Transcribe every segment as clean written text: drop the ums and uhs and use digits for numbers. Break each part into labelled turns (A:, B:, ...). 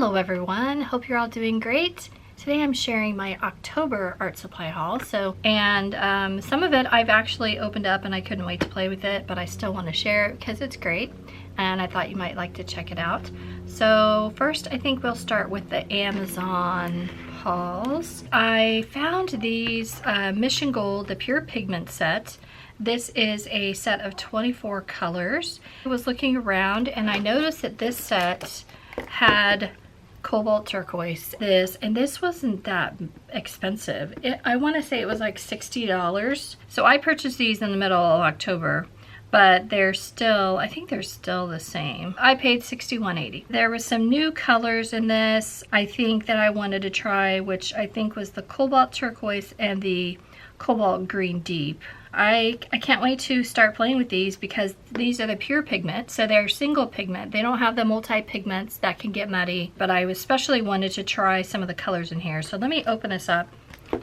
A: Hello everyone, hope you're all doing great. Today I'm sharing my October art supply haul. Some of it I've actually opened up and I couldn't wait to play with it, but I still want to share it because it's great and I thought you might like to check it out. So first I think we'll start with the Amazon hauls. I found these Mission Gold, the Pure Pigment set. This is a set of 24 colors. I was looking around and I noticed that this set had cobalt turquoise, and this wasn't that expensive. I want to say it was like $60. So I purchased these in the middle of October, but they're still, I think they're still the same. I paid $61.80. There was some new colors in this I think that I wanted to try, which I think was the cobalt turquoise and the cobalt green deep. I can't wait to start playing with these because these are the pure pigment, so they're single pigment. They don't have the multi-pigments that can get muddy, but I especially wanted to try some of the colors in here. So let me open this up. I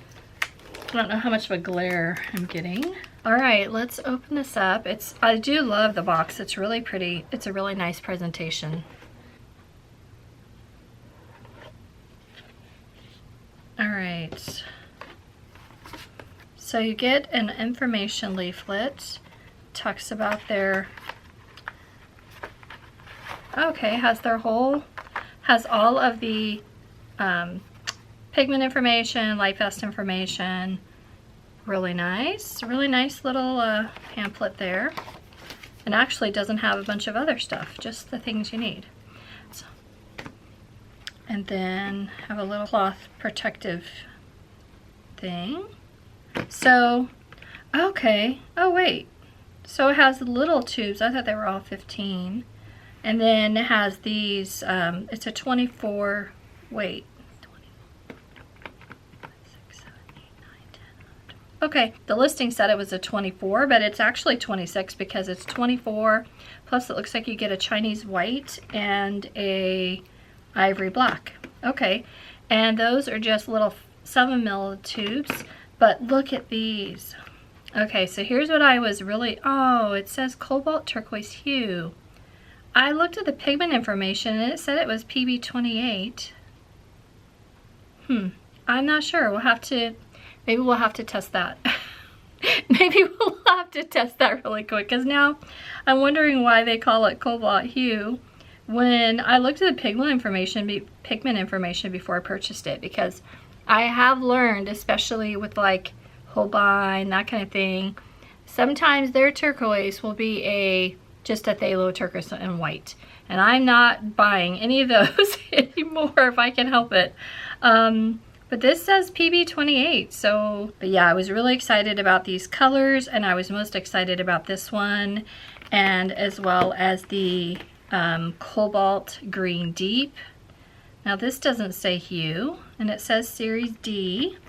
A: don't know how much of a glare I'm getting. All right, let's open this up. I do love the box. It's really pretty. It's a really nice presentation. All right. So you get an information leaflet, talks about their, okay, has all of the pigment information, Lightfast information. Really nice little pamphlet there. And actually doesn't have a bunch of other stuff, just the things you need. And then have a little cloth protective thing. So, okay, oh wait, so it has little tubes. I thought they were all 15. And then it has these, it's a 24, wait, 6, 7, 8, 9, 10, 11, 12. Okay, the listing said it was a 24, but it's actually 26 because it's 24, plus it looks like you get a Chinese white and a ivory black. Okay, and those are just little 7 ml tubes. But look at these. Okay, so here's what I was really, oh, it says cobalt turquoise hue. I looked at the pigment information and it said it was PB28. I'm not sure. Maybe we'll have to test that. Maybe we'll have to test that really quick because now I'm wondering why they call it cobalt hue when I looked at the pigment information before I purchased it, because I have learned, especially with like Holbein, that kind of thing, sometimes their turquoise will be just a phthalo turquoise and white. And I'm not buying any of those anymore if I can help it. But this says PB28. So, but yeah, I was really excited about these colors, and I was most excited about this one, and as well as the cobalt green deep. Now this doesn't say hue, and it says Series D.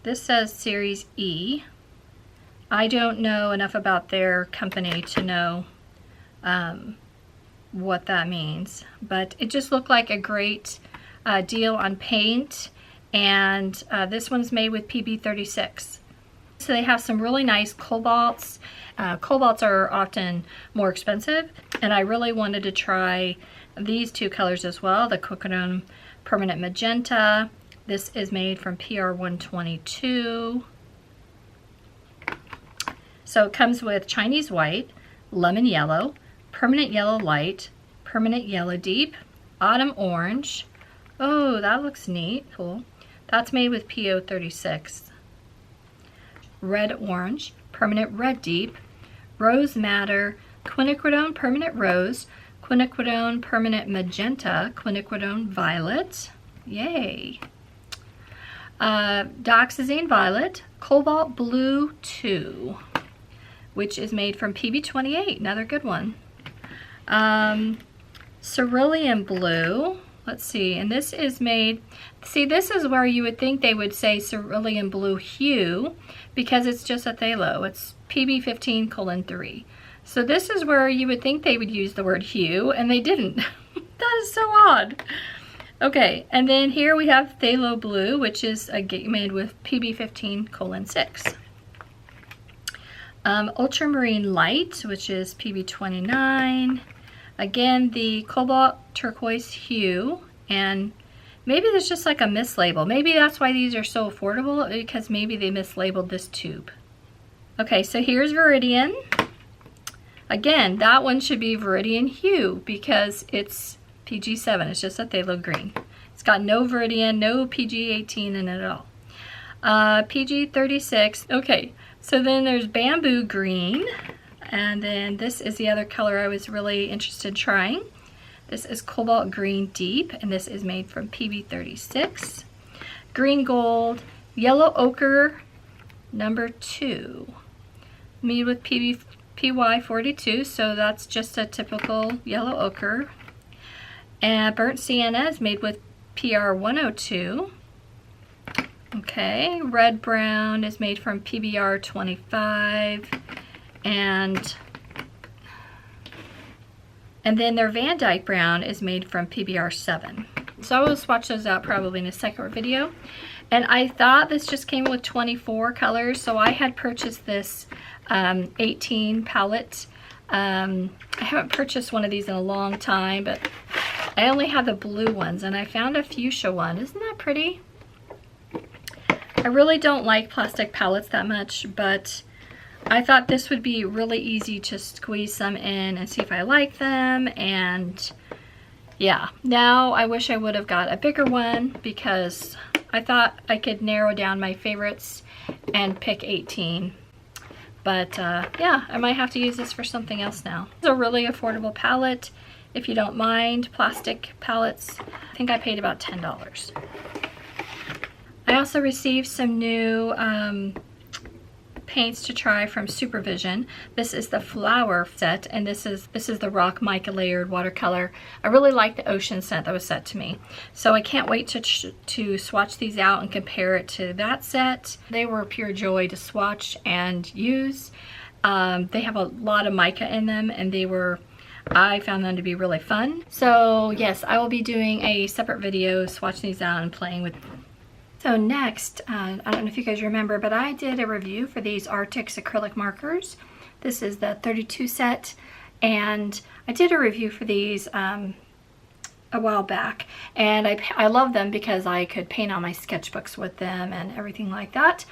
A: This says Series E. I don't know enough about their company to know what that means, but it just looked like a great deal on paint, and this one's made with PB36. So they have some really nice cobalts. Cobalts are often more expensive, and I really wanted to try these two colors as well, the Quinacridone Permanent Magenta. This is made from PR 122. So it comes with Chinese White, Lemon Yellow, Permanent Yellow Light, Permanent Yellow Deep, Autumn Orange. Oh, that looks neat, cool. That's made with PO 36. Red Orange, Permanent Red Deep, Rose Madder, Quinacridone Permanent Rose, Quinacridone Permanent Magenta, Quinacridone Violet, yay. Dioxazine Violet, Cobalt Blue 2, which is made from PB28, another good one. Cerulean Blue, let's see, and this is made, see, this is where you would think they would say Cerulean Blue Hue because it's just a phthalo. It's PB15:3. So this is where you would think they would use the word hue, and they didn't. That is so odd. Okay, and then here we have Phthalo Blue, which is made with PB15:6. Ultramarine Light, which is PB29. Again, the cobalt turquoise hue And maybe there's just like a mislabel. Maybe that's why these are so affordable, because maybe they mislabeled this tube. Okay, so here's Viridian. Again, that one should be Viridian Hue because it's PG7. It's just that they look green. It's got no Viridian, no PG18 in it at all. PG36. Okay, so then there's Bamboo Green. And then this is the other color I was really interested in trying. This is Cobalt Green Deep, and this is made from PB36. Green Gold, Yellow Ochre, number 2. Made with PY42, so that's just a typical yellow ochre. And Burnt Sienna is made with PR102. Okay, Red Brown is made from PBR25. And then their Van Dyke Brown is made from PBR7. So I will swatch those out probably in a second video. And I thought this just came with 24 colors, so I had purchased this 18 palette. I haven't purchased one of these in a long time, but I only have the blue ones, and I found a fuchsia one. Isn't that pretty? I really don't like plastic palettes that much, but I thought this would be really easy to squeeze some in and see if I like them. And yeah, now I wish I would have got a bigger one because I thought I could narrow down my favorites and pick 18. But yeah, I might have to use this for something else now. It's a really affordable palette if you don't mind plastic palettes. I think I paid about $10. I also received some new paints to try from Supervision. This is the flower set, and this is the Rock-Mica layered watercolor. I really like the ocean scent that was set to me, so I can't wait to swatch these out and compare it to that set. They were pure joy to swatch and use. They have a lot of mica in them, and I found them to be really fun. So yes, I will be doing a separate video swatching these out and playing with them. So next, I don't know if you guys remember, but I did a review for these Arrtx acrylic markers. This is the 32 set, and I did a review for these a while back, and I love them because I could paint on my sketchbooks with them and everything like that.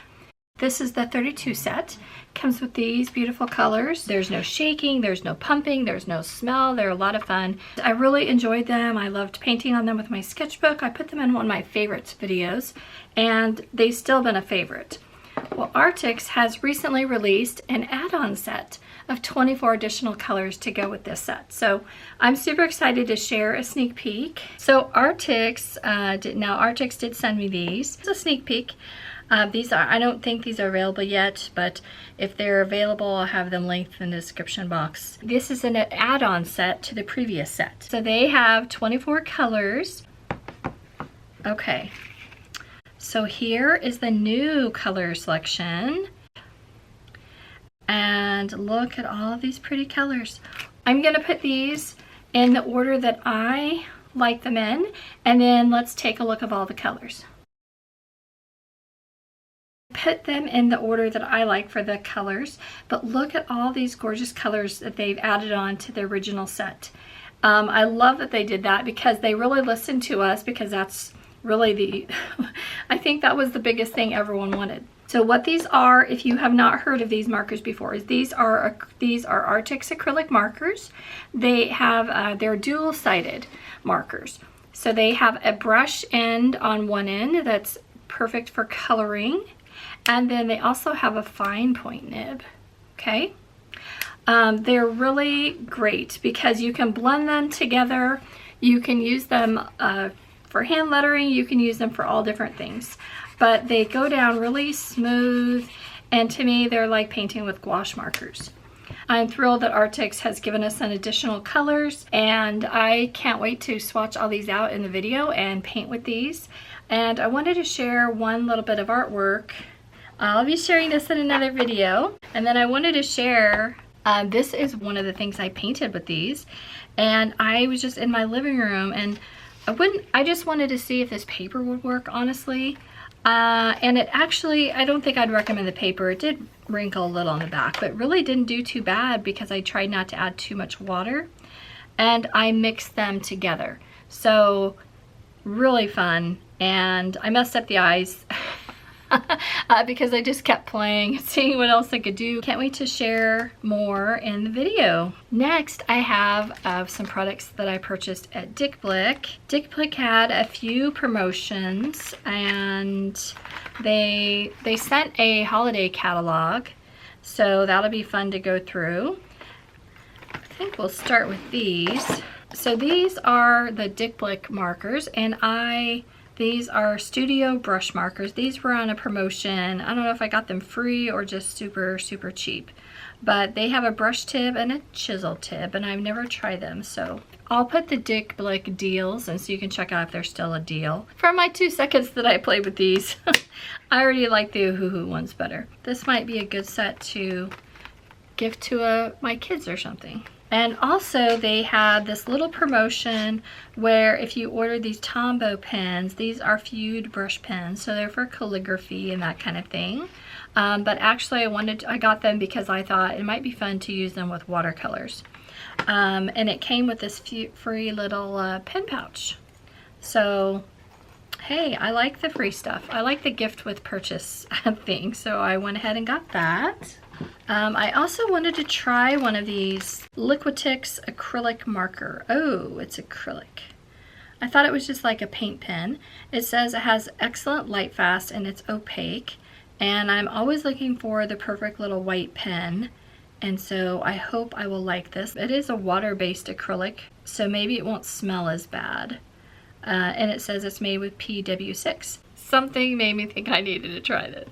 A: This is the 32 set. Comes with these beautiful colors. There's no shaking, there's no pumping, there's no smell. They're a lot of fun. I really enjoyed them. I loved painting on them with my sketchbook. I put them in one of my favorites videos, and they've still been a favorite. Well, Arrtx has recently released an add-on set of 24 additional colors to go with this set. So I'm super excited to share a sneak peek. So Arrtx did send me these. It's a sneak peek. I don't think these are available yet, but if they're available, I'll have them linked in the description box. This is an add-on set to the previous set. So they have 24 colors. Okay, so here is the new color selection. And look at all of these pretty colors. I'm gonna put these in the order that I like them in, and then let's take a look at all the colors. Put them in the order that I like for the colors, but look at all these gorgeous colors that they've added on to the original set. I love that they did that because they really listened to us, because that's really I think that was the biggest thing everyone wanted. So what these are, if you have not heard of these markers before, is these are Arrtx acrylic markers. They have they're dual-sided markers. So they have a brush end on one end that's perfect for coloring. And then they also have a fine point nib, okay? They're really great because you can blend them together. You can use them for hand lettering. You can use them for all different things. But they go down really smooth, and to me, they're like painting with gouache markers. I'm thrilled that Arrtx has given us some additional colors, and I can't wait to swatch all these out in the video and paint with these. And I wanted to share one little bit of artwork. I'll be sharing this in another video. And then I wanted to share, this is one of the things I painted with these. And I was just in my living room, and I just wanted to see if this paper would work, honestly. And it actually, I don't think I'd recommend the paper. It did wrinkle a little on the back, but really didn't do too bad because I tried not to add too much water. And I mixed them together. So really fun, and I messed up the eyes because I just kept playing, seeing what else I could do. Can't wait to share more in the video. Next, I have some products that I purchased at Blick. Blick had a few promotions, and they sent a holiday catalog, so that'll be fun to go through. I think we'll start with these. So these are the Blick markers, and these are studio brush markers. These were on a promotion. I don't know if I got them free or just super, super cheap. But they have a brush tip and a chisel tip, and I've never tried them. So I'll put the Blick deals, and so you can check out if they're still a deal. For my 2 seconds that I played with these, I already like the Oohoo ones better. This might be a good set to give to my kids or something. And also they had this little promotion where if you order these Tombow pens, these are feud brush pens, so they're for calligraphy and that kind of thing. But actually I got them because I thought it might be fun to use them with watercolors. And it came with this free little pen pouch. So hey, I like the free stuff. I like the gift with purchase thing, so I went ahead and got that. I also wanted to try one of these Liquitex acrylic marker. Oh, it's acrylic. I thought it was just like a paint pen. It says it has excellent light fast and it's opaque. And I'm always looking for the perfect little white pen. And so I hope I will like this. It is a water-based acrylic, so maybe it won't smell as bad. And it says it's made with PW6. Something made me think I needed to try this.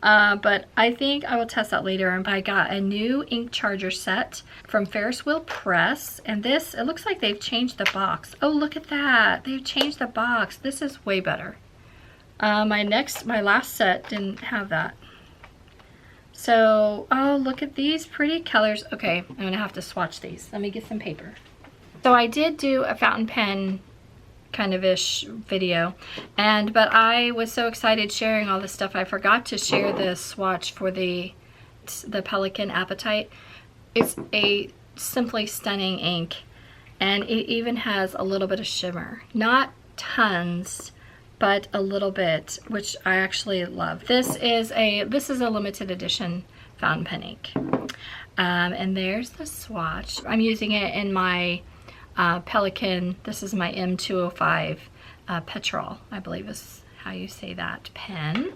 A: But I think I will test that later. And I got a new ink charger set from Ferris Wheel Press, and this, it looks like they've changed the box. Oh, look at that, they've changed the box. This is way better. My last set didn't have that. So, oh, look at these pretty colors. Okay, I'm gonna have to swatch these. Let me get some paper. So I did do a fountain pen kind of ish video, but I was so excited sharing all this stuff I forgot to share the swatch for the Pelikan Appetite. It's a simply stunning ink, and it even has a little bit of shimmer, not tons, but a little bit, which I actually love. This is a limited edition fountain pen ink, and there's the swatch. I'm using it in my Pelikan. This is my M205 Petrol, I believe is how you say that, pen.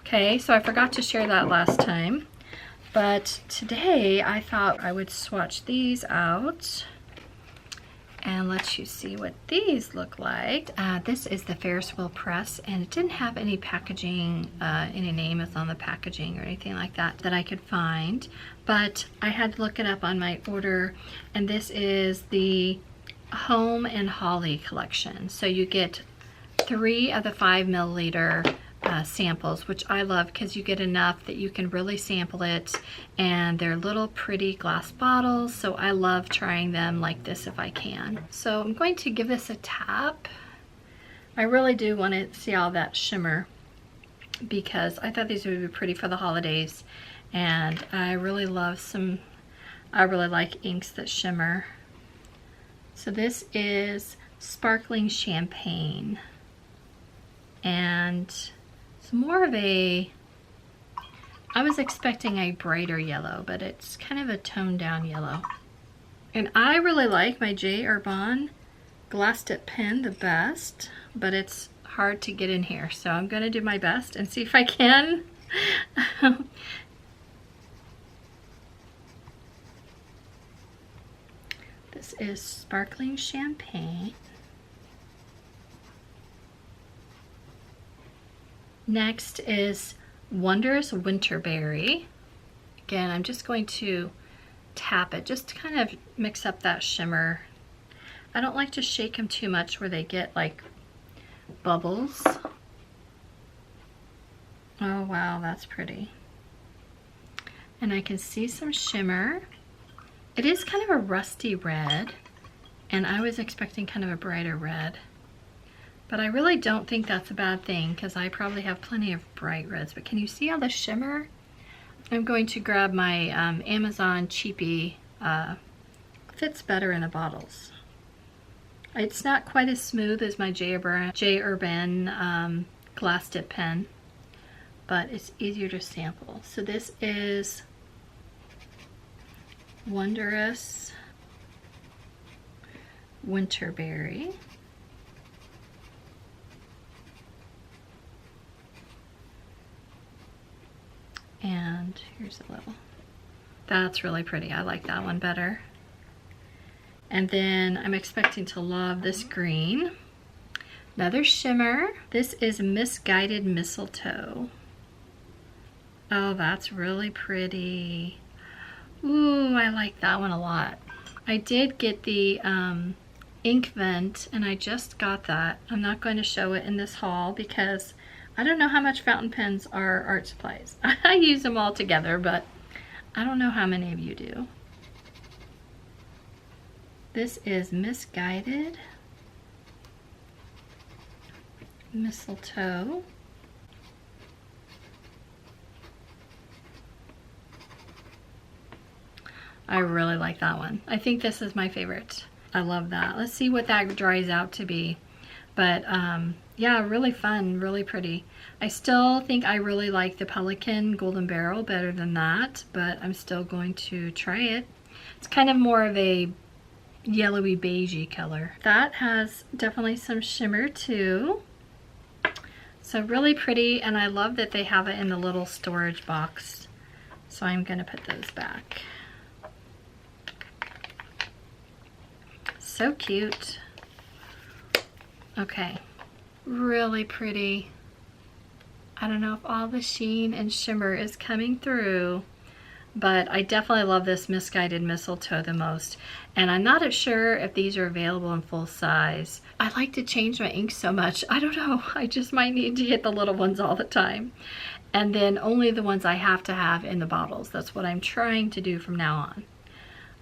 A: Okay, so I forgot to share that last time, but today I thought I would swatch these out and let you see what these look like. This is the Ferris Wheel Press, and it didn't have any packaging, any name is on the packaging or anything like that I could find, but I had to look it up on my order, and this is the Home and Holly collection. So you get 3 of the 5 milliliter samples, which I love because you get enough that you can really sample it, and they're little pretty glass bottles, so I love trying them like this if I can. So I'm going to give this a tap. I really do want to see all that shimmer because I thought these would be pretty for the holidays, and I really like inks that shimmer. So this is Sparkling Champagne, and it's more of I was expecting a brighter yellow, but it's kind of a toned down yellow. And I really like my J. Herbin glass tip pen the best, but it's hard to get in here. So I'm gonna do my best and see if I can. This is Sparkling Champagne. Next is Wondrous Winterberry. Again, I'm just going to tap it just to kind of mix up that shimmer. I don't like to shake them too much where they get like bubbles. Oh wow, that's pretty. And I can see some shimmer. It is kind of a rusty red, and I was expecting kind of a brighter red. But I really don't think that's a bad thing because I probably have plenty of bright reds. But can you see all the shimmer? I'm going to grab my Amazon cheapie. Fits better in the bottles. It's not quite as smooth as my J. Urban glass dip pen, but it's easier to sample. So this is Wondrous Winterberry. And here's a little. That's really pretty. I like that one better. And then I'm expecting to love this green. Another shimmer. This is Misguided Mistletoe. Oh, that's really pretty. Ooh, I like that one a lot. I did get the ink vent, and I just got that. I'm not going to show it in this haul because I don't know how much fountain pens are art supplies. I use them all together, but I don't know how many of you do. This is Misguided Mistletoe. I really like that one. I think this is my favorite. I love that. Let's see what that dries out to be. But yeah, really fun, really pretty. I still think I really like the Pelican Golden Barrel better than that, but I'm still going to try it. It's kind of more of a yellowy beigey color. That has definitely some shimmer too. So really pretty, and I love that they have it in the little storage box. So I'm gonna put those back. So cute. Okay, really pretty. I don't know if all the sheen and shimmer is coming through, but I definitely love this Misguided Mistletoe the most. And I'm not sure if these are available in full size. I like to change my ink so much. I don't know, I just might need to get the little ones all the time. And then only the ones I have to have in the bottles. That's what I'm trying to do from now on.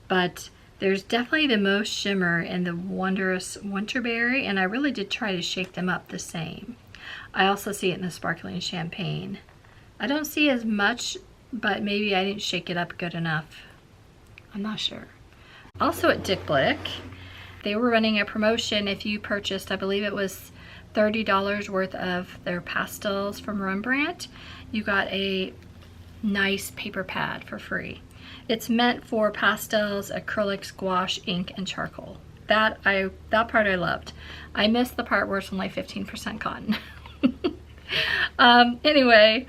A: But there's definitely the most shimmer in the Wondrous Winterberry, and I really did try to shake them up the same. I also see it in the Sparkling Champagne. I don't see as much, but maybe I didn't shake it up good enough. I'm not sure. Also at Blick, they were running a promotion. If you purchased, I believe it was $30 worth of their pastels from Rembrandt, you got a nice paper pad for free. It's meant for pastels, acrylics, gouache, ink, and charcoal. That part I loved. I missed the part where it's only 15% cotton. Anyway,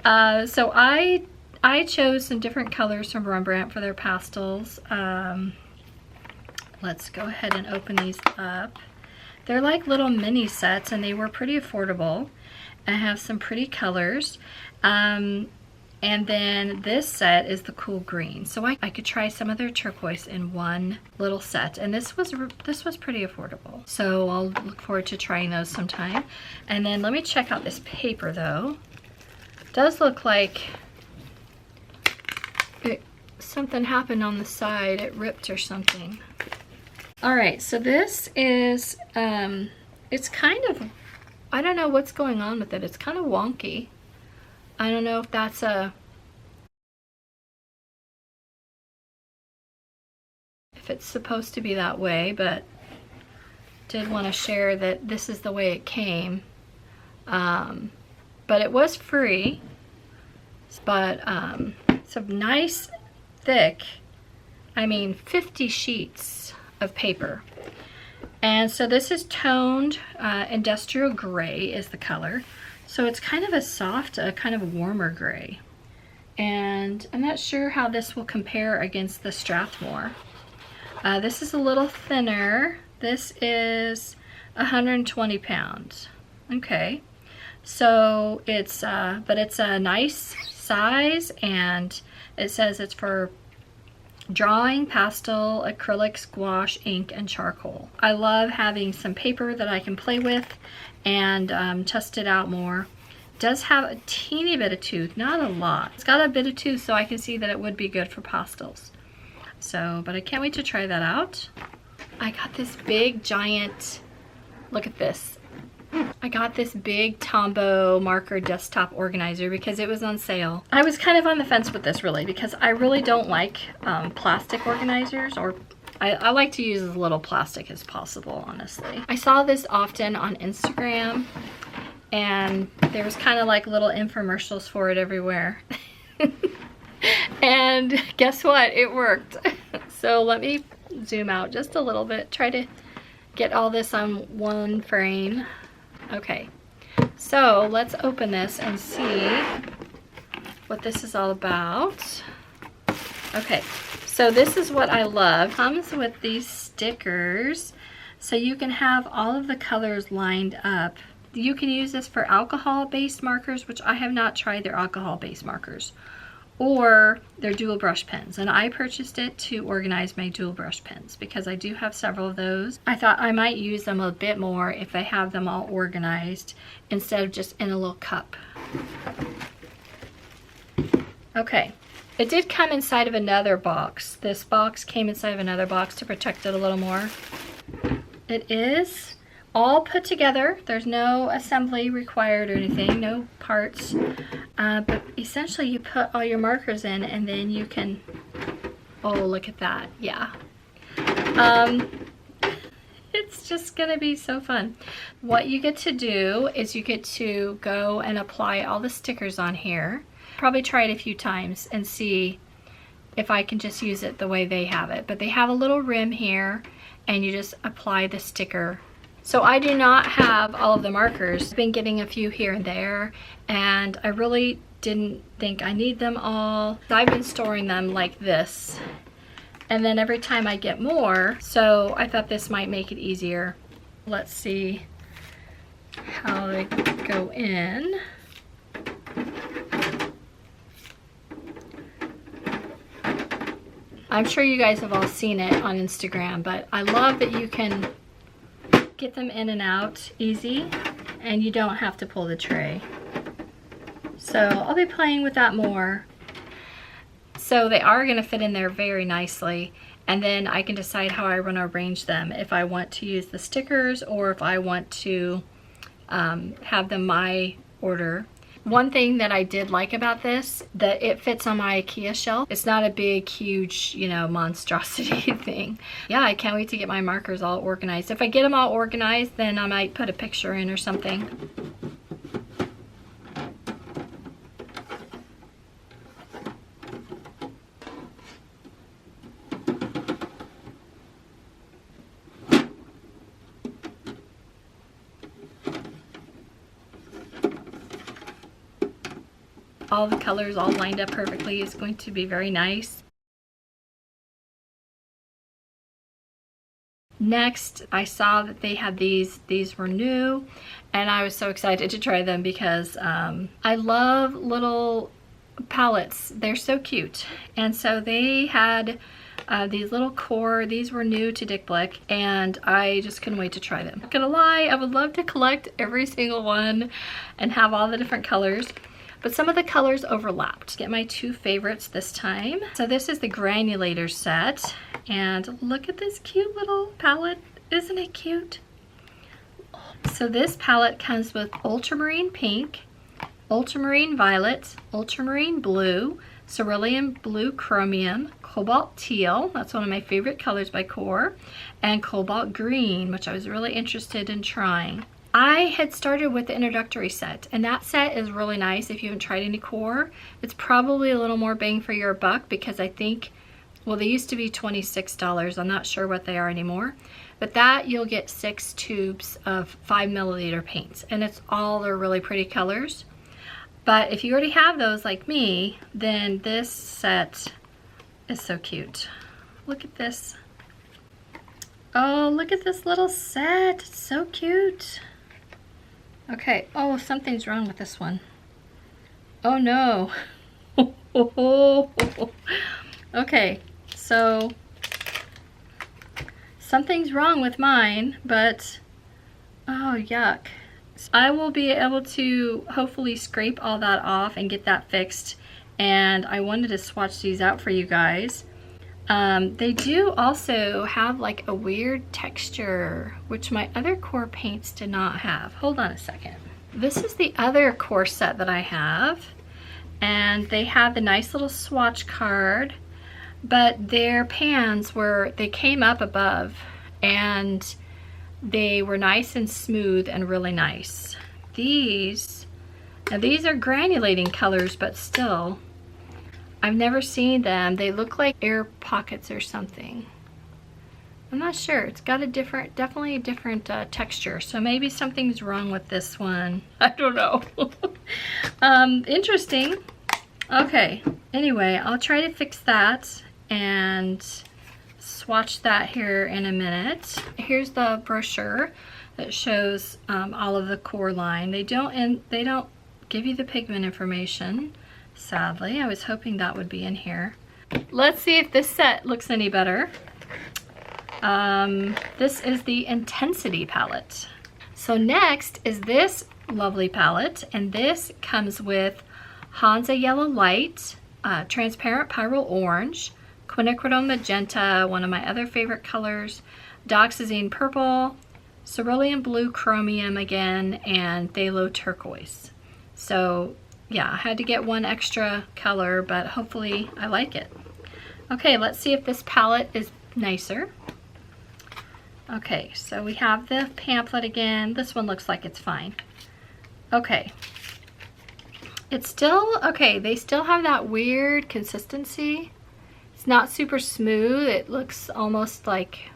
A: so I chose some different colors from Rembrandt for their pastels. Let's go ahead and open these up. They're like little mini sets, and they were pretty affordable. I have some pretty colors. And then this set is the cool green. So I could try some of their turquoise in one little set. And this was pretty affordable. So I'll look forward to trying those sometime. And then let me check out this paper though. It does look like something happened on the side. It ripped or something. All right, so this is, it's kind of, I don't know what's going on with it. It's kind of wonky. I don't know if that's if it's supposed to be that way, but did want to share that this is the way it came. But it was free, but it's a nice thick, I mean 50 sheets of paper. And so this is toned industrial gray is the color. So it's kind of a soft, kind of warmer gray. And I'm not sure how this will compare against the Strathmore. This is a little thinner. This is 120 pounds. Okay. So it's, but it's a nice size, and it says it's for drawing, pastel, acrylics, gouache, ink, and charcoal. I love having some paper that I can play with and test it out more. It does have a teeny bit of tooth, not a lot. It's got a bit of tooth, so I can see that it would be good for pastels. So, but I can't wait to try that out. I got this big giant, look at this. I got this big Tombow marker desktop organizer because it was on sale. I was kind of on the fence with this really because I really don't like plastic organizers or I like to use as little plastic as possible, honestly. I saw this often on Instagram, and there was kind of like little infomercials for it everywhere. And guess what? It worked. So let me zoom out just a little bit, try to get all this on one frame. Okay, so let's open this and see what this is all about. Okay, so this is what I love. It comes with these stickers, so you can have all of the colors lined up. You can use this for alcohol-based markers, which I have not tried their alcohol-based markers, or their dual brush pens. And I purchased it to organize my dual brush pens because I do have several of those. I thought I might use them a bit more if I have them all organized instead of just in a little cup. Okay, it did come inside of another box. This box came inside of another box to protect it a little more. It is all put together. There's no assembly required or anything, no parts. But essentially you put all your markers in and then you can, oh, look at that, yeah. It's just gonna be so fun. What you get to do is you get to go and apply all the stickers on here. Probably try it a few times and see if I can just use it the way they have it. But they have a little rim here and you just apply the sticker. So I do not have all of the markers. I've been getting a few here and there, and I really didn't think I need them all. I've been storing them like this, and then every time I get more, so I thought this might make it easier. Let's see how they go in. I'm sure you guys have all seen it on Instagram, but I love that you can get them in and out easy and you don't have to pull the tray. So I'll be playing with that more. So they are going to fit in there very nicely, and then I can decide how I want to arrange them, if I want to use the stickers or if I want to have them my order. One thing that I did like about this, that it fits on my IKEA shelf. It's not a big, huge, you know, monstrosity thing. Yeah, I can't wait to get my markers all organized. If I get them all organized, then I might put a picture in or something. All the colors all lined up perfectly is going to be very nice. Next, I saw that they had these were new, and I was so excited to try them because I love little palettes. They're so cute. And so they had these little core, these were new to Dick Blick, and I just couldn't wait to try them. Not gonna lie, I would love to collect every single one and have all the different colors. But some of the colors overlapped. Get my two favorites this time. So this is the granulator set, and look at this cute little palette. Isn't it cute? So this palette comes with ultramarine pink, ultramarine violet, ultramarine blue, cerulean blue chromium, cobalt teal, that's one of my favorite colors by Core, and cobalt green, which I was really interested in trying. I had started with the introductory set, and that set is really nice if you haven't tried any Core. It's probably a little more bang for your buck because I think, well, they used to be $26. I'm not sure what they are anymore. But that you'll get 6 tubes of 5ml paints, and it's all their really pretty colors. But if you already have those like me, then this set is so cute. Look at this. Oh, look at this little set. It's so cute. Okay, oh, something's wrong with this one. Oh no. Okay, so something's wrong with mine, but oh, yuck. I will be able to hopefully scrape all that off and get that fixed, and I wanted to swatch these out for you guys. They do also have like a weird texture, which my other Core paints did not have. Hold on a second. This is the other Core set that I have, and they have the nice little swatch card. but their pans they came up above and they were nice and smooth and really nice. Now these are granulating colors, but still, I've never seen them. They look like air pockets or something. I'm not sure. It's got definitely a different texture. So maybe something's wrong with this one. I don't know. Interesting. Okay. Anyway, I'll try to fix that and swatch that here in a minute. Here's the brochure that shows all of the core line. They don't give you the pigment information, sadly. I was hoping that would be in here. Let's see if this set looks any better. This is the Intensity palette. So next is this lovely palette, and this comes with Hansa Yellow Light, Transparent Pyrrole Orange, Quinacridone Magenta, one of my other favorite colors, Dioxazine Purple, Cerulean Blue Chromium again, and Phthalo Turquoise. So yeah, I had to get one extra color, but hopefully I like it. Okay, let's see if this palette is nicer. Okay, so we have the pamphlet again. This one looks like it's fine. Okay. It's still, okay, they still have that weird consistency. It's not super smooth. It looks almost like,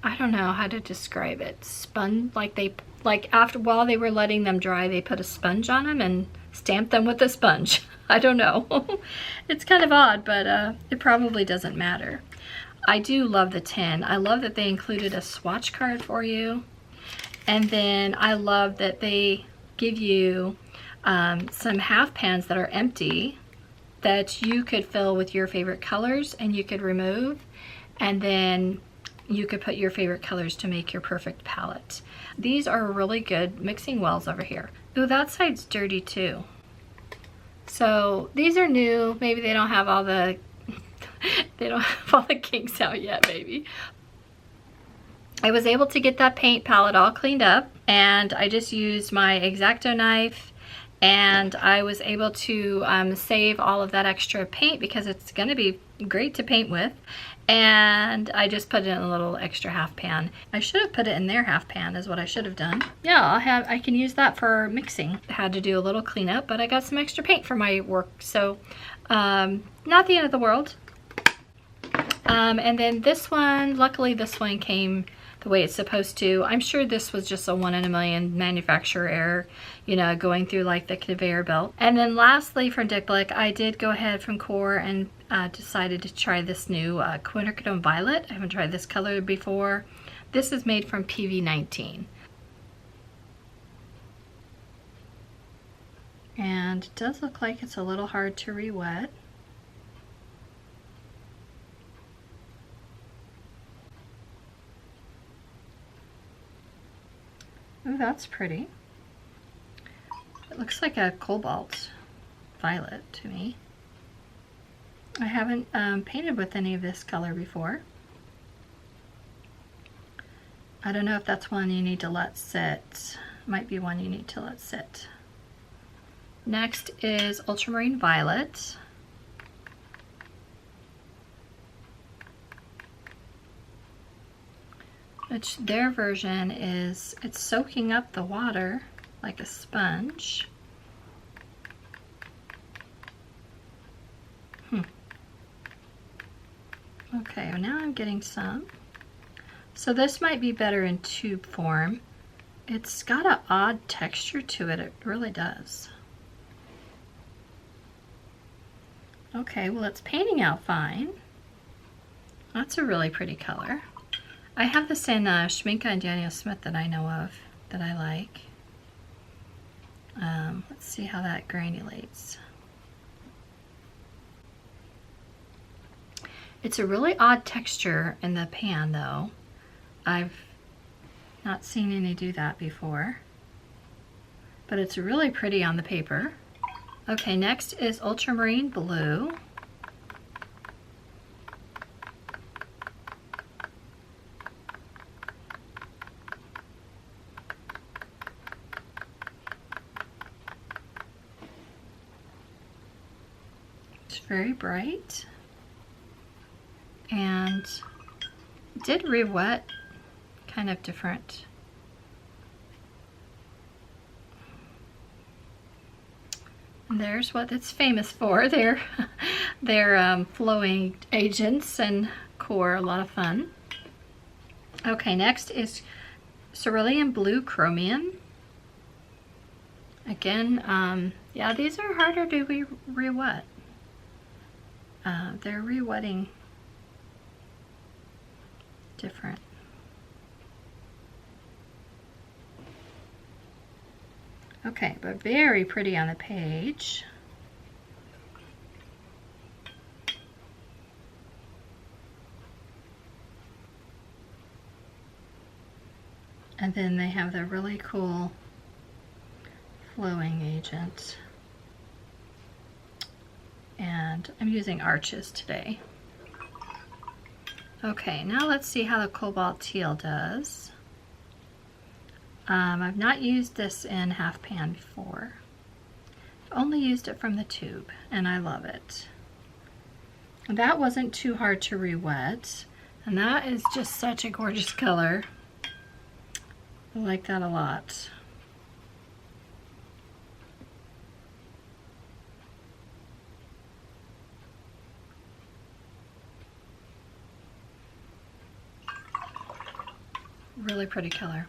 A: I don't know how to describe it. Sponge, while they were letting them dry, they put a sponge on them and stamped them with a sponge. I don't know. It's kind of odd, but it probably doesn't matter. I do love the tin. I love that they included a swatch card for you. And then I love that they give you some half pans that are empty that you could fill with your favorite colors and you could remove. And then you could put your favorite colors to make your perfect palette. These are really good mixing wells over here. Ooh, that side's dirty too. So these are new. Maybe they don't have all the kinks out yet, maybe. I was able to get that paint palette all cleaned up, and I just used my X-Acto knife, and I was able to save all of that extra paint because it's going to be great to paint with. And I just put it in a little extra half pan. I should have put it in their half pan is what I should have done. Yeah, I can use that for mixing. I had to do a little cleanup, but I got some extra paint for my work, so not the end of the world. And then this one, luckily this one came the way it's supposed to. I'm sure this was just a 1 in a million manufacturer error, you know, going through like the conveyor belt. And then lastly from Blick, I did go ahead from Core and decided to try this new Quinacridone Violet. I haven't tried this color before. This is made from PV19. And it does look like it's a little hard to re-wet. Oh, that's pretty. It looks like a cobalt violet to me. I haven't painted with any of this color before. I don't know if that's one you need to let sit. Might be one you need to let sit. Next is Ultramarine Violet. Which their version is, it's soaking up the water like a sponge. Okay, well now I'm getting some. So this might be better in tube form. It's got an odd texture to it, it really does. Okay, well it's painting out fine. That's a really pretty color. I have this in Schmincke and Daniel Smith that I know of, that I like. Let's see how that granulates. It's a really odd texture in the pan though. I've not seen any do that before. But it's really pretty on the paper. Okay, next is Ultramarine Blue. very bright. And did re-wet kind of different. And there's what it's famous for. Their flowing agents and core, a lot of fun. Okay, next is Cerulean Blue Chromium. Again, yeah, these are harder to re-wet. They're re-wetting different. Okay, but very pretty on the page. And then they have the really cool flowing agent. And I'm using Arrtx today. Okay, now let's see how the Cobalt Teal does. I've not used this in half pan before. I've only used it from the tube, and I love it. And that wasn't too hard to re-wet, and that is just such a gorgeous color. I like that a lot. Really pretty color.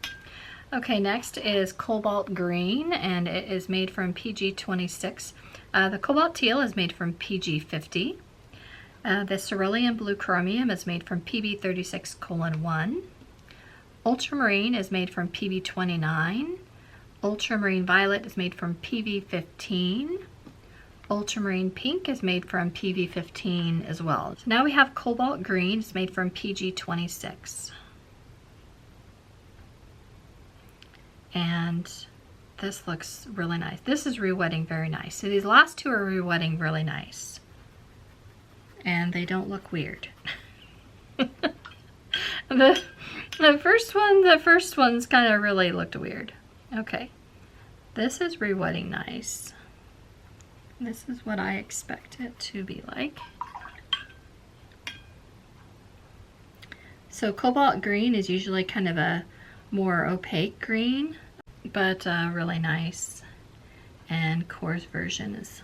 A: Okay, next is Cobalt Green, and it is made from PG26. The Cobalt Teal is made from PG50. The Cerulean Blue Chromium is made from PB36:1. Ultramarine is made from PB29. Ultramarine Violet is made from PB15. Ultramarine Pink is made from PB15 as well. So now we have Cobalt Green. It's made from PG26. And this looks really nice. This is re-wetting very nice. So these last two are re-wetting really nice. And they don't look weird. The first one's kind of really looked weird. Okay. This is re-wetting nice. This is what I expect it to be like. So Cobalt Green is usually kind of a more opaque green, but really nice. And Core's version is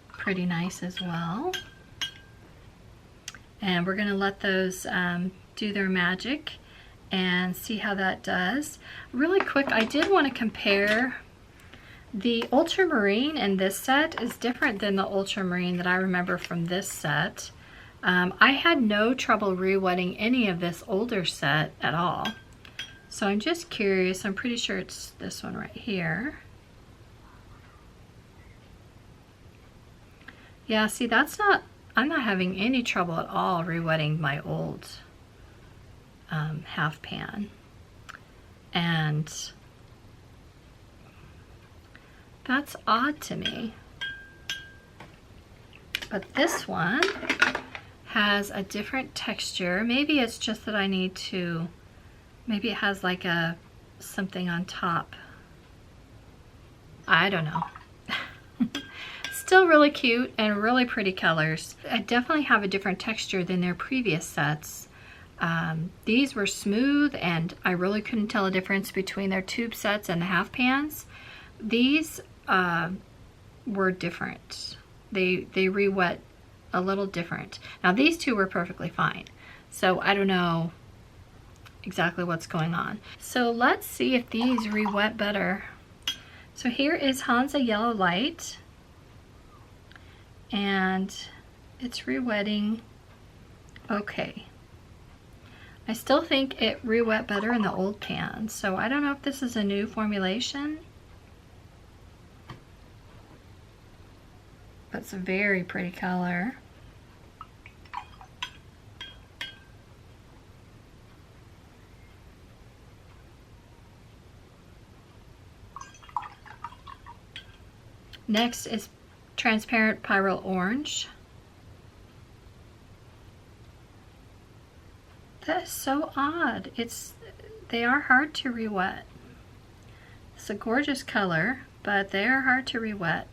A: pretty nice as well. And we're gonna let those do their magic and see how that does. Really quick, I did want to compare the ultramarine in this set is different than the ultramarine that I remember from this set. I had no trouble re-wetting any of this older set at all. So I'm just curious, I'm pretty sure it's this one right here. Yeah, see, that's not, I'm not having any trouble at all re-wetting my old half pan. And that's odd to me. But this one has a different texture. Maybe it's just that I need to, maybe it has like a something on top. I don't know. Still really cute and really pretty colors. I definitely have a different texture than their previous sets. These were smooth and I really couldn't tell a difference between their tube sets and the half pans. These were different. They re-wet a little different. Now these two were perfectly fine. So I don't know exactly what's going on. So let's see if these re-wet better. So here is Hansa Yellow Light. And it's re-wetting okay. I still think it re-wet better in the old pan, so I don't know if this is a new formulation. But it's a very pretty color. Next is Transparent Pyrrole Orange. That is so odd. They are hard to re-wet. It's a gorgeous color, but they are hard to re-wet.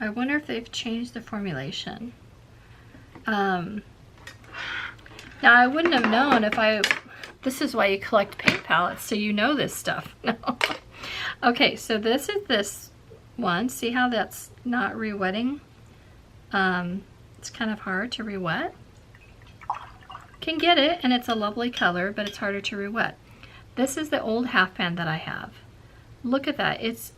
A: I wonder if they've changed the formulation. Now I wouldn't have known if this is why you collect paint palettes, so you know this stuff. No. Okay, so this is this one. See how that's not re-wetting? It's kind of hard to re-wet. Can get it, and it's a lovely color, but it's harder to re-wet. This is the old half pan that I have. Look at that. It's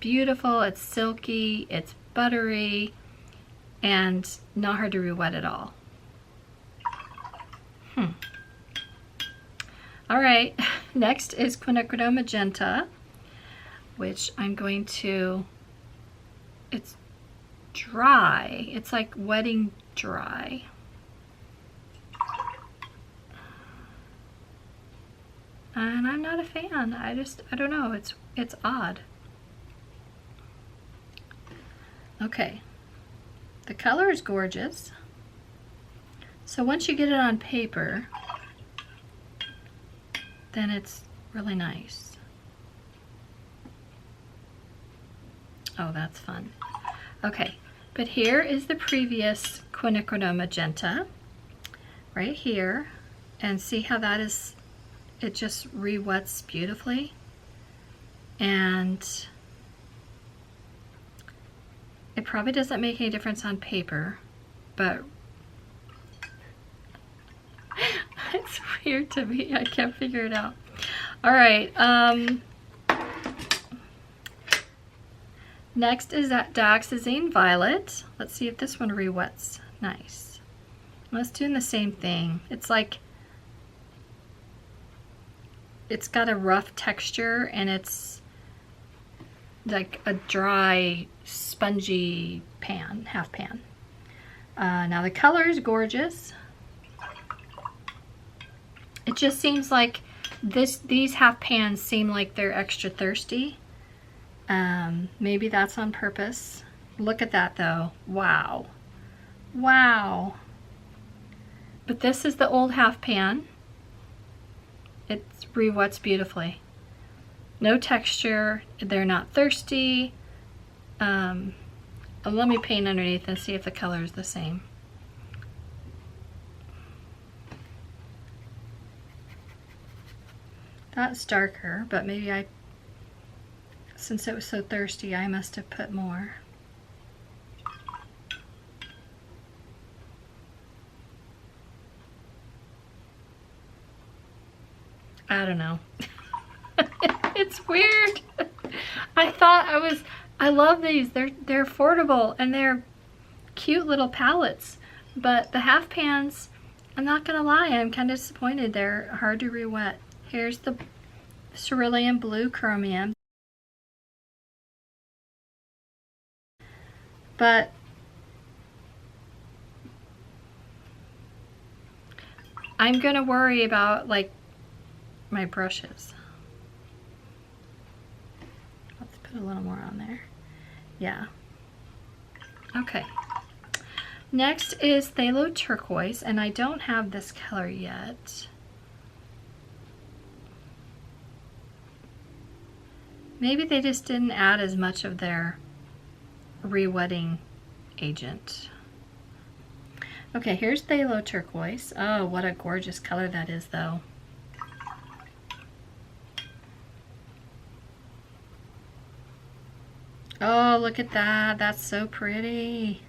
A: beautiful, it's silky, it's buttery, and not hard to re-wet at all. All right, next is Quinacridone Magenta, which I'm going to, it's dry. It's like wetting dry. And I'm not a fan. I don't know, it's odd. Okay, the color is gorgeous. So once you get it on paper, then it's really nice. Oh, that's fun. Okay, but here is the previous Quinacridone Magenta, right here, and see how that is, it just re-wets beautifully. And it probably doesn't make any difference on paper, but it's weird to me. I can't figure it out. All right. Next is that Dioxazine Violet. Let's see if this one re-wets. Nice. Well, it's doing the same thing. It's like, it's got a rough texture, and it's like a dry, spongy pan, half pan. Now the color is gorgeous. It just seems like these half pans seem like they're extra thirsty. Maybe that's on purpose. Look at that though. Wow. Wow. But this is the old half pan. It re-wets beautifully. No texture. They're not thirsty. Let me paint underneath and see if the color is the same. That's darker, but maybe since it was so thirsty, I must have put more. I don't know. It's weird. I love these. They're affordable and they're cute little palettes. But the half pans, I'm not gonna lie, I'm kind of disappointed. They're hard to re-wet. Here's the Cerulean Blue Chromium. But I'm gonna worry about like my brushes. Let's put a little more on there. Yeah. Okay. Next is Phthalo Turquoise, and I don't have this color yet. Maybe they just didn't add as much of their re-wetting agent. Okay, here's Phthalo Turquoise. Oh, what a gorgeous color that is though. Oh, look at that. That's so pretty.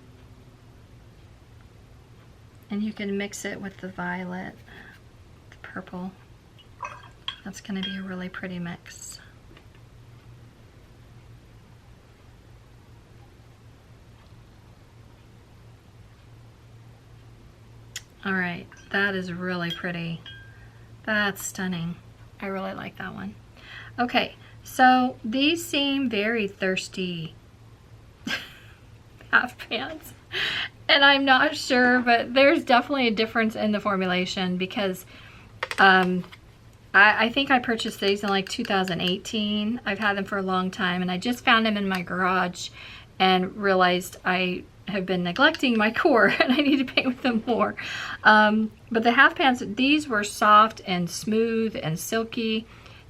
A: And you can mix it with the violet, the purple. That's going to be a really pretty mix. All right, that is really pretty. That's stunning. I really like that one. Okay, so these seem very thirsty half pans. And I'm not sure, but there's definitely a difference in the formulation because I think I purchased these in like 2018. I've had them for a long time and I just found them in my garage and realized I have been neglecting my core and I need to paint with them more. But the half pans, these were soft and smooth and silky.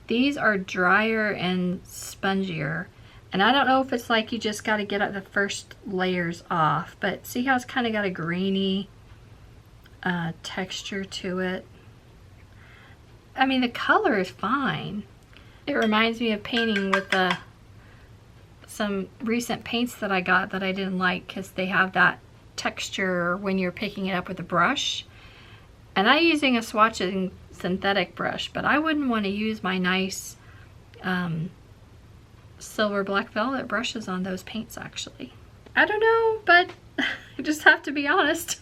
A: These are drier and spongier. And I don't know if it's like you just got to get the first layers off, but see how it's kind of got a grainy texture to it. I mean, the color is fine. It reminds me of painting with some recent paints that I got that I didn't like because they have that texture when you're picking it up with a brush. And I'm using a Swatches synthetic brush, but I wouldn't want to use my nice silver black velvet brushes on those paints actually. I don't know, but I just have to be honest.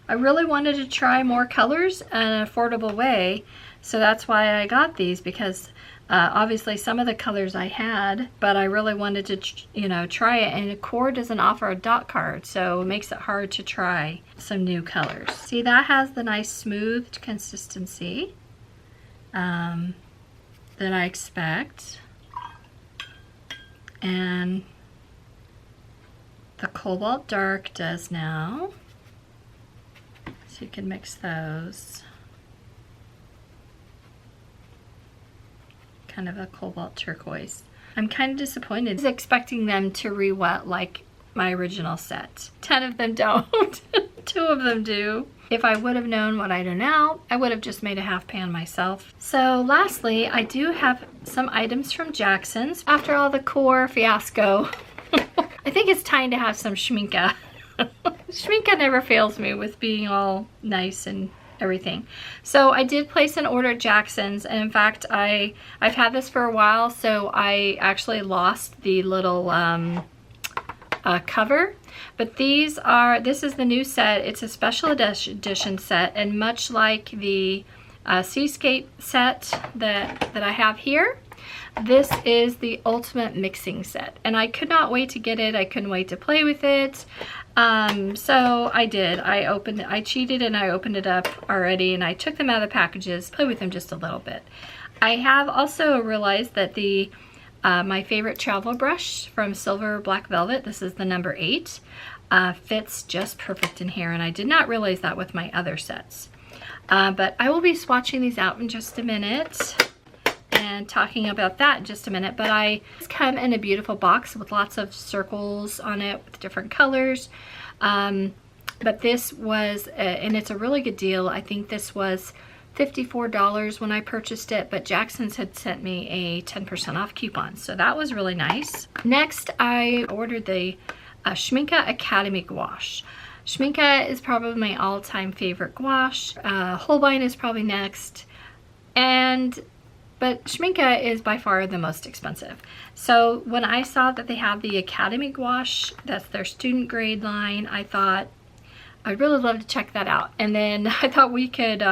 A: I really wanted to try more colors in an affordable way, so that's why I got these, because obviously some of the colors I had, but I really wanted to, you know, try it, and Accord doesn't offer a dot card, so it makes it hard to try some new colors. See, that has the nice smoothed consistency that I expect, and the Cobalt Dark does now. So you can mix those. Kind of a cobalt turquoise. I'm kind of disappointed. I was expecting them to re-wet like my original set. 10 of them don't. 2 of them do. If I would have known what I know now, I would have just made a half pan myself. So lastly, I do have some items from Jackson's. After all the core fiasco, I think it's time to have some Schmincke. Schmincke never fails me with being all nice and everything. So I did place an order at Jackson's, and in fact I've had this for a while, so I actually lost the little cover. But this is the new set. It's a special edition set, and much like the Seascape set that I have here, this is the Ultimate Mixing Set, and I could not wait to get it. I couldn't wait to play with it. So I did. I cheated and I opened it up already, and I took them out of the packages, played with them just a little bit. I have also realized that my favorite travel brush from Silver Black Velvet, this is the number 8, fits just perfect in here, and I did not realize that with my other sets. But I will be swatching these out in just a minute and talking about that in just a minute. But it's come in a beautiful box with lots of circles on it with different colors. But this was, and it's a really good deal. I think this was $54 when I purchased it, but Jackson's had sent me a 10% off coupon, so that was really nice. Next, I ordered the Schmincke Academy Gouache. Schmincke is probably my all-time favorite gouache. Holbein is probably next, but Schmincke is by far the most expensive. So when I saw that they have the Academy Gouache, that's their student grade line, I thought I'd really love to check that out. And then I thought we could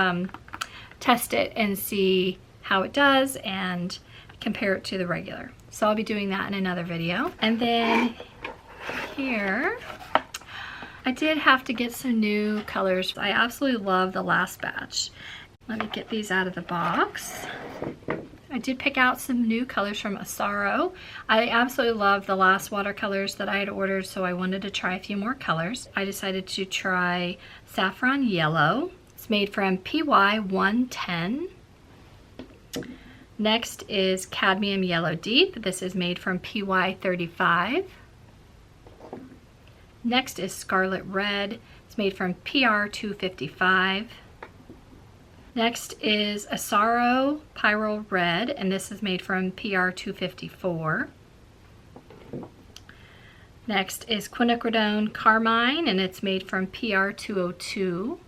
A: test it and see how it does and compare it to the regular. So I'll be doing that in another video. And then here, I did have to get some new colors. I absolutely love the last batch. Let me get these out of the box. I did pick out some new colors from Asaro. I absolutely love the last watercolors that I had ordered, so I wanted to try a few more colors. I decided to try Saffron Yellow. It's made from PY 110. Next is Cadmium Yellow Deep. This is made from PY 35. Next is Scarlet Red. It's made from PR 255. Next is Asaro Pyro Red, and this is made from PR 254. Next is Quinacridone Carmine, and it's made from PR 202.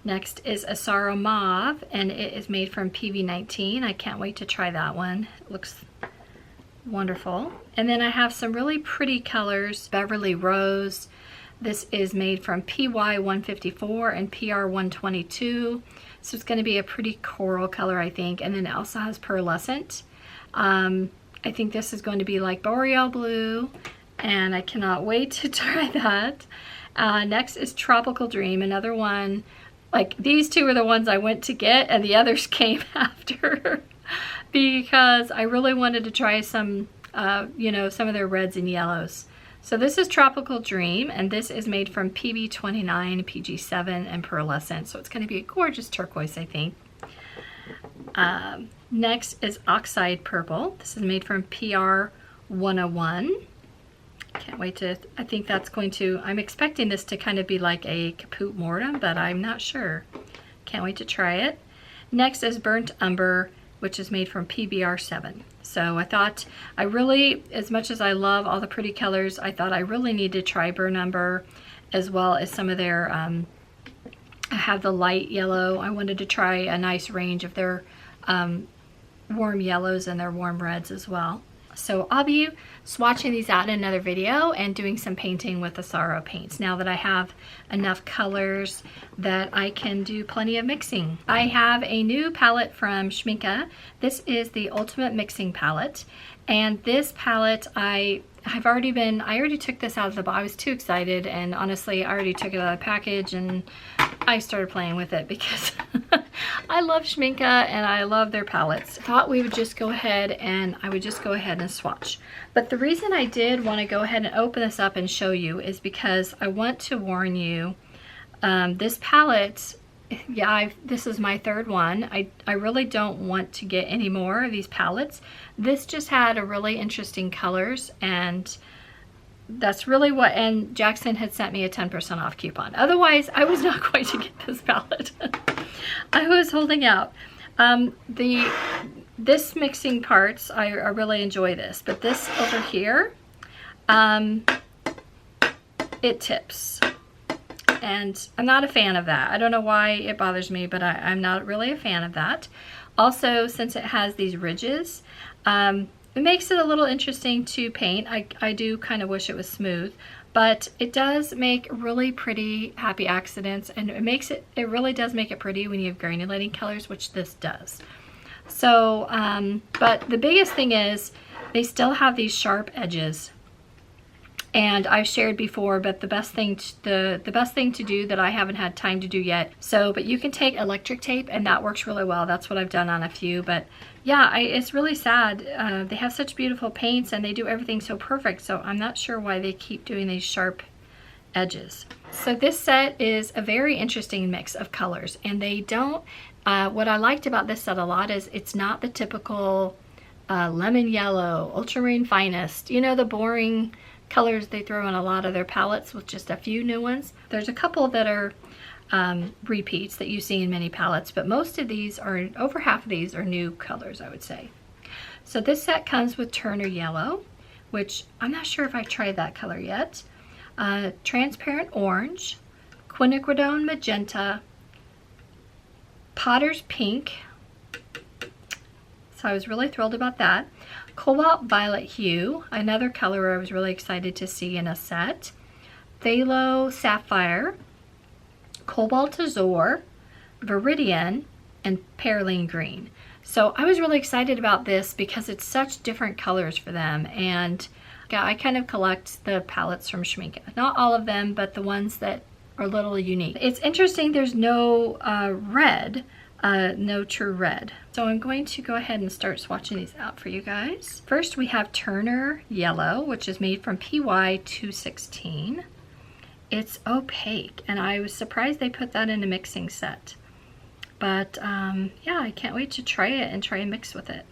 A: Next is Asaro Mauve, and it is made from PV19. I can't wait to try that one. It looks wonderful. And then I have some really pretty colors. Beverly Rose. This is made from PY 154 and PR 122. So it's going to be a pretty coral color, I think. And then it also has pearlescent. I think this is going to be like Boreal Blue, and I cannot wait to try that. Next is Tropical Dream, another one. Like, these two are the ones I went to get, and the others came after because I really wanted to try some, you know, some of their reds and yellows. So this is Tropical Dream, and this is made from PB29, PG7, and pearlescent. So it's going to be a gorgeous turquoise, I think. Next is Oxide Purple. This is made from PR 101. Can't wait to, I think that's going to, I'm expecting this to kind of be like a Caput Mortem, but I'm not sure. Can't wait to try it. Next is Burnt Umber, which is made from PBR 7. So I thought I really, as much as I love all the pretty colors, I thought I really need to try Burnt Umber, as well as some of their, I have the light yellow. I wanted to try a nice range of their warm yellows and their warm reds as well. So I'll be swatching these out in another video and doing some painting with the Sorrow paints now that I have enough colors that I can do plenty of mixing. I have a new palette from Schmincke. This is the Ultimate Mixing Palette, and this palette I already took this out of the box. I was too excited, and honestly I already took it out of the package and I started playing with it because I love Schmincke and I love their palettes. Thought we would just go ahead and I would just go ahead and swatch. But the reason I did want to go ahead and open this up and show you is because I want to warn you, this palette, yeah, this is my third one. I really don't want to get any more of these palettes. This just had a really interesting colors, and that's really what, and Jackson had sent me a 10% off coupon. Otherwise, I was not going to get this palette. I was holding out. This mixing parts, I really enjoy this, but this over here, it tips. And I'm not a fan of that. I don't know why it bothers me, but I'm not really a fan of that. Also, since it has these ridges, it makes it a little interesting to paint. I do kind of wish it was smooth, but it does make really pretty happy accidents, and it really does make it pretty when you have granulating colors, which this does. So, but the biggest thing is they still have these sharp edges. And I've shared before, but the best thing to do that I haven't had time to do yet. So, but you can take electric tape, and that works really well. That's what I've done on a few. But yeah, it's really sad. They have such beautiful paints, and they do everything so perfect. So I'm not sure why they keep doing these sharp edges. So this set is a very interesting mix of colors, and they don't. What I liked about this set a lot is it's not the typical lemon yellow, ultramarine finest. You know, the boring colors they throw in a lot of their palettes with just a few new ones. There's a couple that are repeats that you see in many palettes, but most of these are, over half of these are new colors, I would say. So this set comes with Turner Yellow, which I'm not sure if I tried that color yet. Transparent Orange, Quinacridone Magenta, Potter's Pink. So I was really thrilled about that. Cobalt Violet Hue, another color I was really excited to see in a set. Phthalo Sapphire, Cobalt Azure, Viridian, and Perylene Green. So I was really excited about this because it's such different colors for them, and yeah, I kind of collect the palettes from Schmincke. Not all of them, but the ones that are a little unique. It's interesting there's no red, no true red. So I'm going to go ahead and start swatching these out for you guys. First we have Turner Yellow, which is made from PY 216. It's opaque, and I was surprised they put that in a mixing set. But yeah, I can't wait to try it and try and mix with it.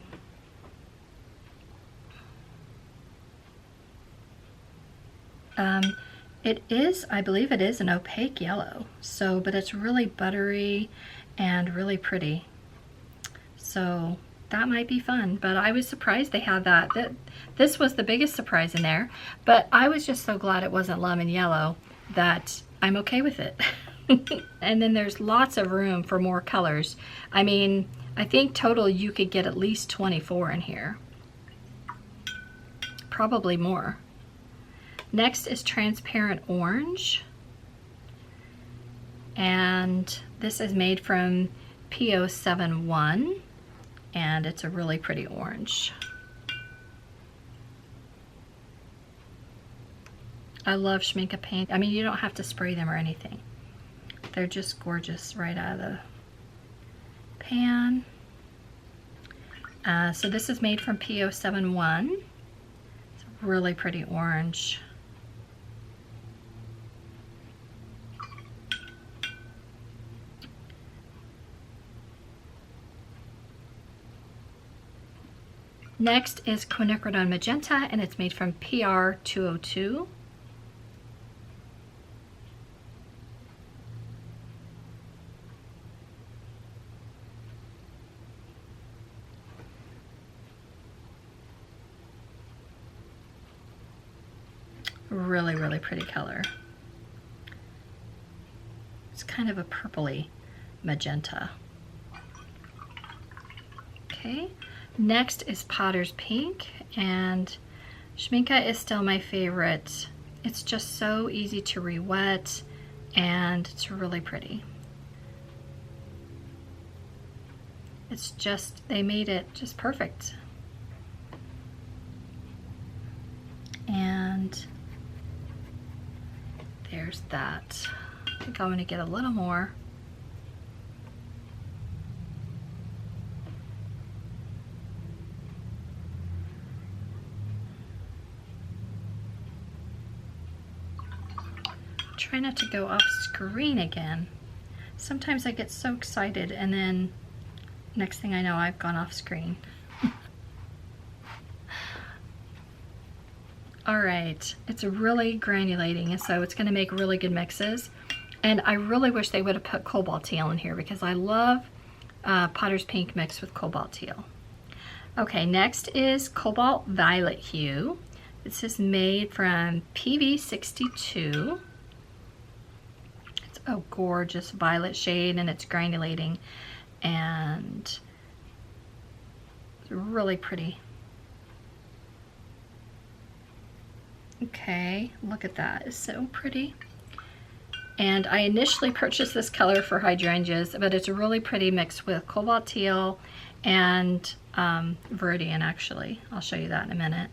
A: It is, I believe it is an opaque yellow. So, but it's really buttery and really pretty. So that might be fun, but I was surprised they had that. This was the biggest surprise in there, but I was just so glad it wasn't lemon yellow that I'm okay with it. And then there's lots of room for more colors. I mean, I think total you could get at least 24 in here. Probably more. Next is Transparent Orange. And this is made from PO71, and it's a really pretty orange. I love Schmincke paint. I mean, you don't have to spray them or anything. They're just gorgeous right out of the pan. So this is made from PO71. It's a really pretty orange. Next is Quinacridone Magenta, and it's made from PR202. Really, really pretty color. It's kind of a purpley magenta. Okay, next is Potter's Pink, and Schmincke is still my favorite. It's just so easy to re-wet, and it's really pretty. It's just, they made it just perfect. And there's that. I think I'm going to get a little more. Try not to go off screen again. Sometimes I get so excited and then next thing I know I've gone off screen. Alright, it's really granulating, and so it's going to make really good mixes. And I really wish they would have put Cobalt Teal in here because I love Potter's Pink mixed with Cobalt Teal. Okay, next is Cobalt Violet Hue. This is made from PV62. It's a gorgeous violet shade, and it's granulating, and it's really pretty. Okay, look at that, it's so pretty. And I initially purchased this color for hydrangeas, but it's really pretty mixed with Cobalt Teal and Viridian, actually. I'll show you that in a minute.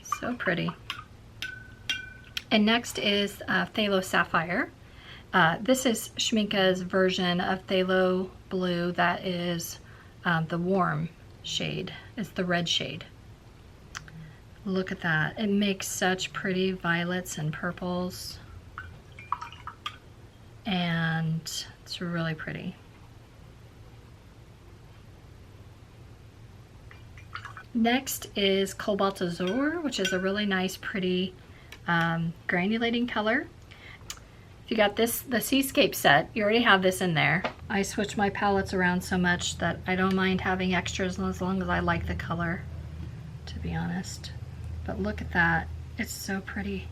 A: So pretty. And next is Phthalo Sapphire. This is Schmincke's version of Phthalo Blue that is the warm shade. It's the red shade. Look at that. It makes such pretty violets and purples. And it's really pretty. Next is Cobalt Azure, which is a really nice, pretty granulating color. If you got this, the Seascape set, you already have this in there. I switch my palettes around so much that I don't mind having extras as long as I like the color, to be honest. But look at that, it's so pretty.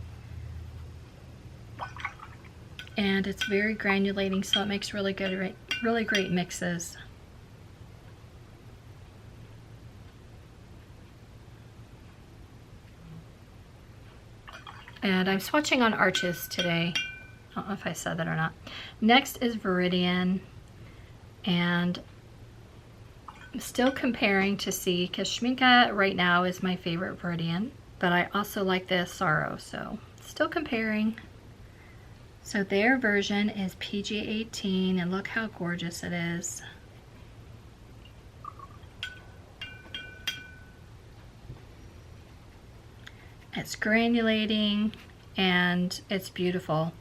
A: And it's very granulating, so it makes really good, really great mixes. And I'm swatching on Arrtx today. I don't know if I said that or not. Next is Viridian, and I'm still comparing to see, because Schmincke right now is my favorite Viridian, but I also like the Sorrow, so still comparing. So their version is PG18, and look how gorgeous it is. It's granulating and it's beautiful.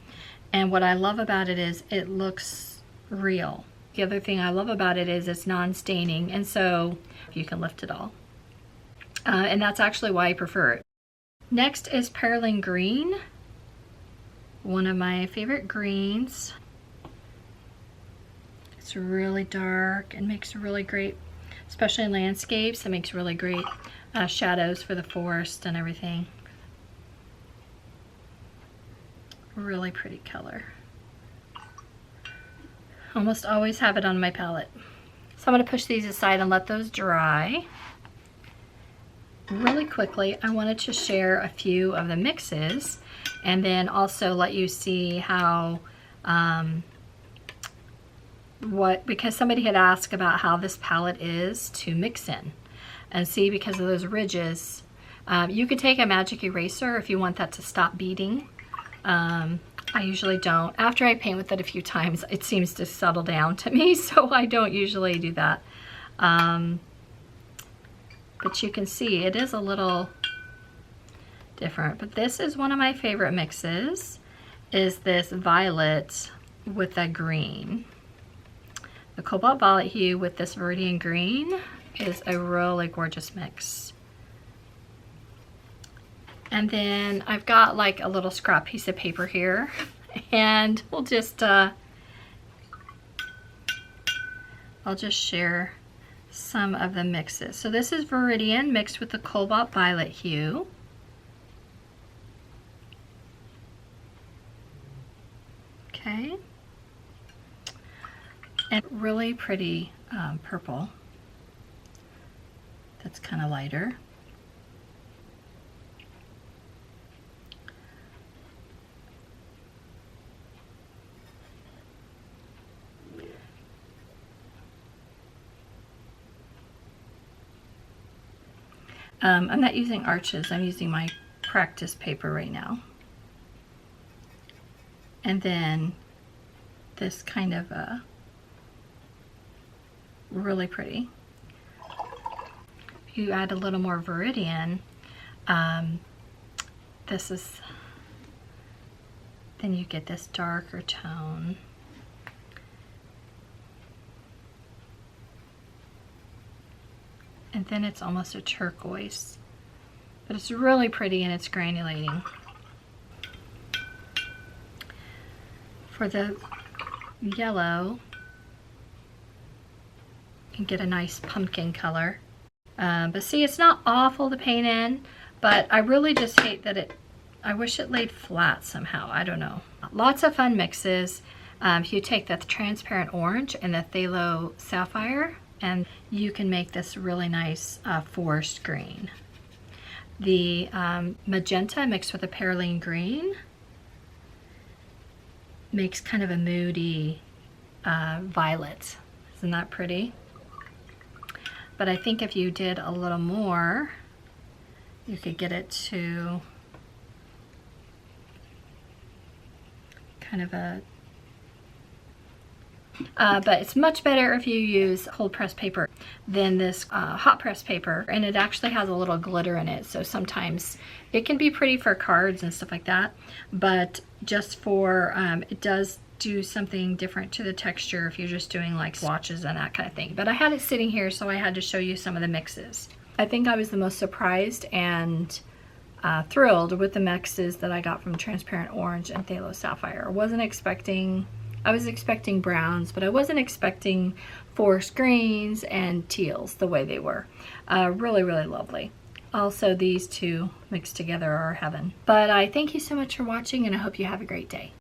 A: And what I love about it is it looks real. The other thing I love about it is it's non-staining, and so you can lift it all. And that's actually why I prefer it. Next is Perylene Green, one of my favorite greens. It's really dark and makes really great, especially in landscapes, it makes really great shadows for the forest and everything. Really pretty color. Almost always have it on my palette. So I'm going to push these aside and let those dry. Really quickly, I wanted to share a few of the mixes and then also let you see how, because somebody had asked about how this palette is to mix in. And see, because of those ridges, you could take a magic eraser if you want that to stop beading. I usually don't. After I paint with it a few times, it seems to settle down to me, so I don't usually do that. But you can see it is a little different. But this is one of my favorite mixes, is this violet with a green. The cobalt violet hue with this viridian green is a really gorgeous mix. And then I've got like a little scrap piece of paper here, and we'll just I'll just share some of the mixes. So this is viridian mixed with the cobalt violet hue. Okay. And really pretty purple that's kind of lighter. I'm not using Arrtx, I'm using my practice paper right now. And then this kind of really pretty. If you add a little more viridian, this is, then you get this darker tone. And then it's almost a turquoise, but it's really pretty and it's granulating. For the yellow, you can get a nice pumpkin color. But see, it's not awful to paint in, but I really just hate that I wish it laid flat somehow. I don't know. Lots of fun mixes. If you take the transparent orange and the phthalo sapphire, and you can make this really nice forest green. The magenta mixed with a perylene green makes kind of a moody violet. Isn't that pretty? But I think if you did a little more, you could get it to kind of a but it's much better if you use cold press paper than this hot press paper, and it actually has a little glitter in it, so sometimes it can be pretty for cards and stuff like that, but just for it does do something different to the texture if you're just doing like swatches and that kind of thing. But I had it sitting here, so I had to show you some of the mixes. I think I was the most surprised and thrilled with the mixes that I got from transparent orange and phthalo sapphire. I was expecting browns, but I wasn't expecting forest greens and teals the way they were. Really, really lovely. Also, these two mixed together are heaven. But I thank you so much for watching, and I hope you have a great day.